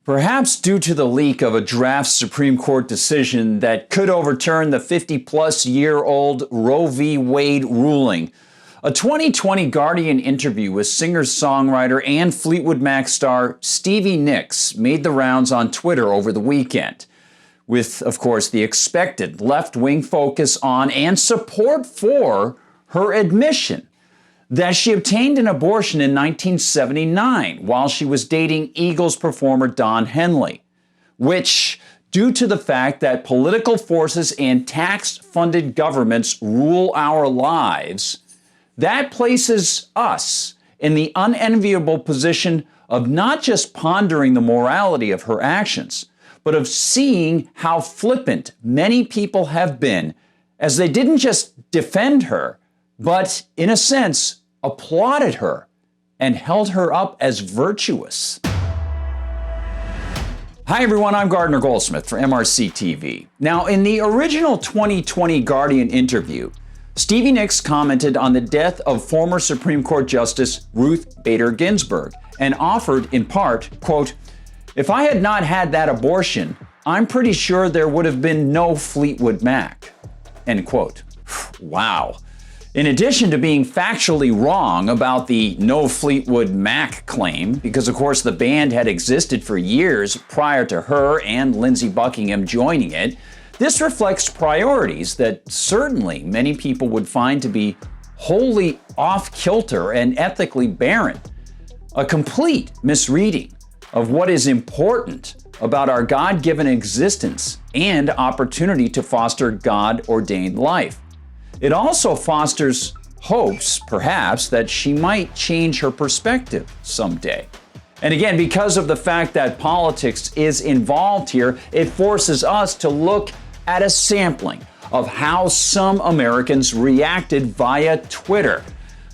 Perhaps due to the leak of a draft Supreme Court decision that could overturn the 50-plus-year-old Roe v. Wade ruling, a 2020 Guardian interview with singer-songwriter and Fleetwood Mac star Stevie Nicks made the rounds on Twitter over the weekend, with, of course, the expected left-wing focus on and support for her admission that she obtained an abortion in 1979 while she was dating Eagles performer Don Henley, which, due to the fact that political forces and tax-funded governments rule our lives, that places us in the unenviable position of not just pondering the morality of her actions, but of seeing how flippant many people have been as they didn't just defend her, but, in a sense, applauded her and held her up as virtuous. Hi everyone, I'm Gardner Goldsmith for MRC-TV. Now, in the original 2020 Guardian interview, Stevie Nicks commented on the death of former Supreme Court Justice Ruth Bader Ginsburg and offered, in part, quote, "If I had not had that abortion, I'm pretty sure there would have been no Fleetwood Mac," end quote. Wow. In addition to being factually wrong about the no Fleetwood Mac claim, because of course the band had existed for years prior to her and Lindsey Buckingham joining it, this reflects priorities that certainly many people would find to be wholly off-kilter and ethically barren. A complete misreading of what is important about our God-given existence and opportunity to foster God-ordained life. It also fosters hopes, perhaps, that she might change her perspective someday. And again, because of the fact that politics is involved here, it forces us to look at a sampling of how some Americans reacted via Twitter.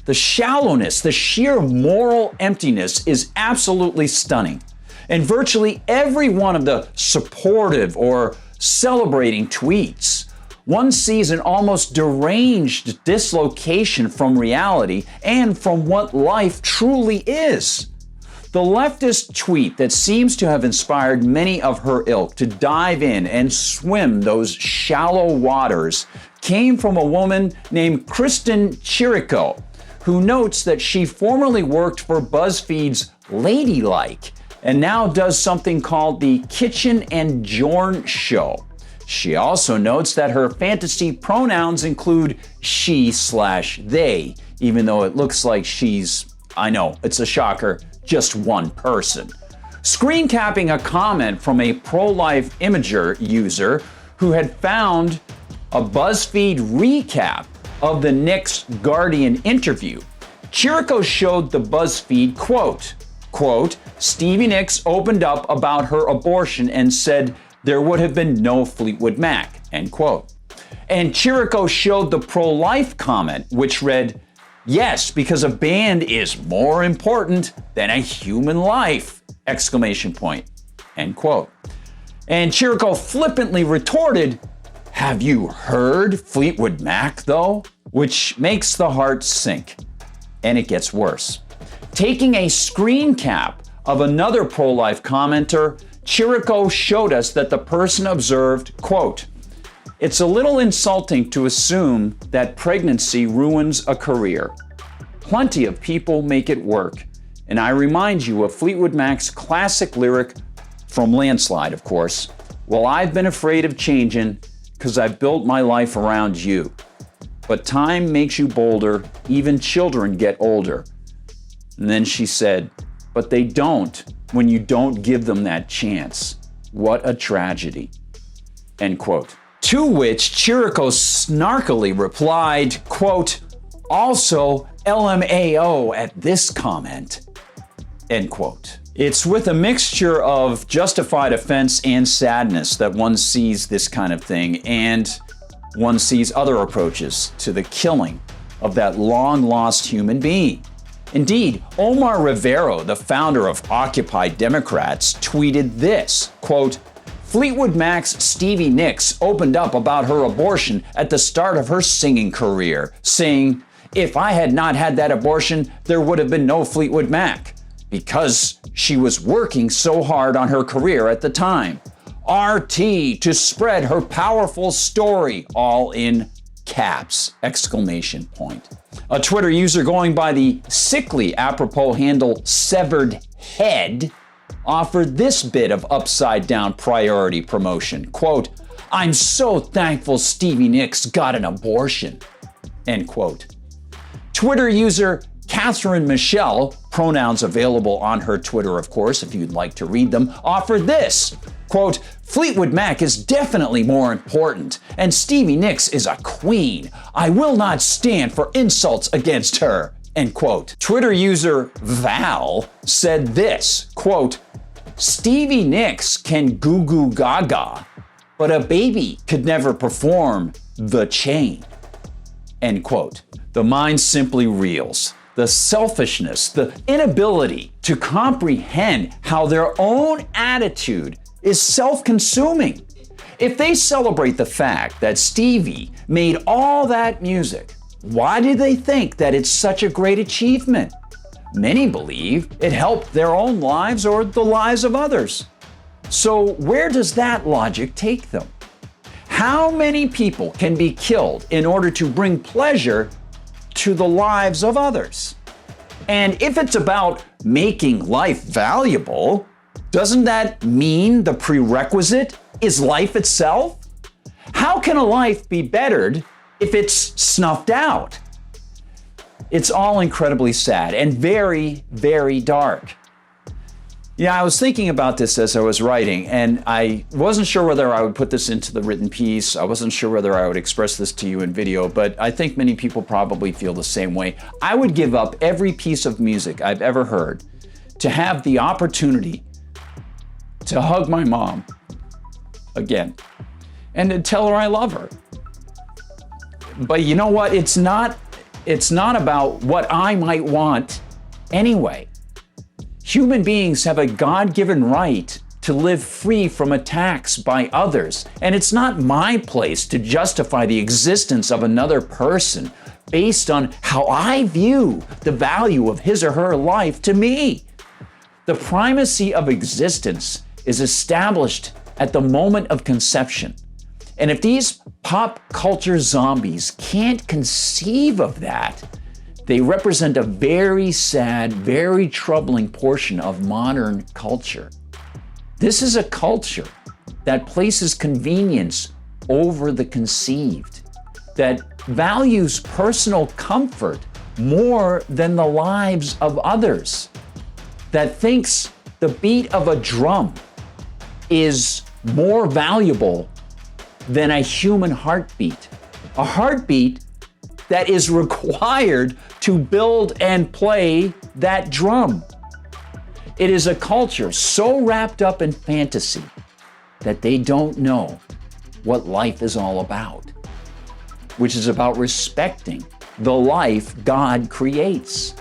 The shallowness, the sheer moral emptiness is absolutely stunning. And virtually every one of the supportive or celebrating tweets, one sees an almost deranged dislocation from reality and from what life truly is. The leftist tweet that seems to have inspired many of her ilk to dive in and swim those shallow waters came from a woman named Kristen Chirico, who notes that she formerly worked for BuzzFeed's Ladylike and now does something called the Kitchen and Jorn Show. She also notes that her fantasy pronouns include she/they, even though it looks like she's, I know, it's a shocker, just one person. Screen capping a comment from a pro-life imager user who had found a BuzzFeed recap of the Nicks Guardian interview, Chirico showed the BuzzFeed quote, "Stevie Nicks opened up about her abortion and said there would have been no Fleetwood Mac," end quote. And Chirico showed the pro-life comment, which read, "Yes, because a band is more important than a human life!" Exclamation point, end quote. And Chirico flippantly retorted, "Have you heard Fleetwood Mac though?" Which makes the heart sink. And it gets worse. Taking a screen cap of another pro-life commenter, Chirico showed us that the person observed, quote, "It's a little insulting to assume that pregnancy ruins a career. Plenty of people make it work. And I remind you of Fleetwood Mac's classic lyric from Landslide, of course. Well, I've been afraid of changing because I've built my life around you. But time makes you bolder. Even children get older." And then she said, "But they don't when you don't give them that chance. What a tragedy." End quote. To which Chirico snarkily replied, quote, "Also LMAO at this comment," end quote. It's with a mixture of justified offense and sadness that one sees this kind of thing, and one sees other approaches to the killing of that long-lost human being. Indeed, Omar Rivero, the founder of Occupy Democrats, tweeted this, quote, "Fleetwood Mac's Stevie Nicks opened up about her abortion at the start of her singing career, saying, 'If I had not had that abortion, there would have been no Fleetwood Mac.' because she was working so hard on her career at the time. RT to spread her powerful story, all in caps, exclamation point. A Twitter user going by the sickly apropos handle Severed Head offered this bit of upside down priority promotion. Quote, "I'm so thankful Stevie Nicks got an abortion." End quote. Twitter user Catherine Michelle, pronouns available on her Twitter, of course, if you'd like to read them, offered this. Quote, "Fleetwood Mac is definitely more important, and Stevie Nicks is a queen. I will not stand for insults against her." End quote. Twitter user Val said this, quote, "Stevie Nicks can goo goo gaga, but a baby could never perform The Chain." End quote. The mind simply reels. The selfishness, the inability to comprehend how their own attitude is self-consuming. If they celebrate the fact that Stevie made all that music, why do they think that it's such a great achievement? Many believe it helped their own lives or the lives of others. So where does that logic take them? How many people can be killed in order to bring pleasure to the lives of others? And if it's about making life valuable, doesn't that mean the prerequisite is life itself? How can a life be bettered if it's snuffed out? It's all incredibly sad and very, very dark. Yeah, I was thinking about this as I was writing, and I wasn't sure whether I would put this into the written piece. I wasn't sure whether I would express this to you in video, but I think many people probably feel the same way. I would give up every piece of music I've ever heard to have the opportunity to hug my mom again and to tell her I love her. But you know what? It's not about what I might want anyway. Human beings have a God-given right to live free from attacks by others, and it's not my place to justify the existence of another person based on how I view the value of his or her life to me. The primacy of existence is established at the moment of conception. And if these pop culture zombies can't conceive of that, they represent a very sad, very troubling portion of modern culture. This is a culture that places convenience over the conceived, that values personal comfort more than the lives of others, that thinks the beat of a drum is more valuable than a human heartbeat, a heartbeat that is required to build and play that drum. It is a culture so wrapped up in fantasy that they don't know what life is all about, which is about respecting the life God creates.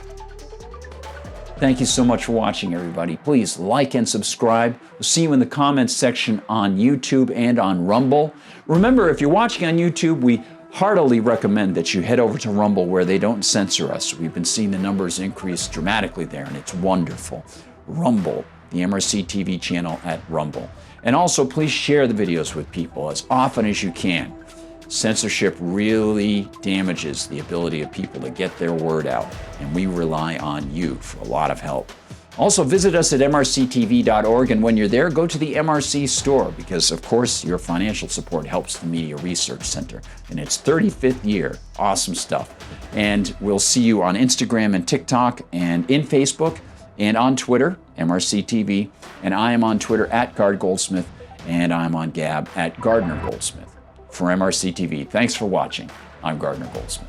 Thank you so much for watching, everybody. Please like and subscribe. We'll see you in the comments section on YouTube and on Rumble. Remember, if you're watching on YouTube, we heartily recommend that you head over to Rumble where they don't censor us. We've been seeing the numbers increase dramatically there, and it's wonderful. Rumble, the MRC TV channel at Rumble. And also, please share the videos with people as often as you can. Censorship really damages the ability of people to get their word out, and we rely on you for a lot of help. Also, visit us at MRCTV.org, and when you're there, go to the MRC Store because, of course, your financial support helps the Media Research Center in its 35th year. Awesome stuff. And we'll see you on Instagram and TikTok and in Facebook and on Twitter, MRCTV, and I am on Twitter at Gard Goldsmith, and I'm on Gab at Gardner Goldsmith. For MRCTV, thanks for watching. I'm Gardner Goldsmith.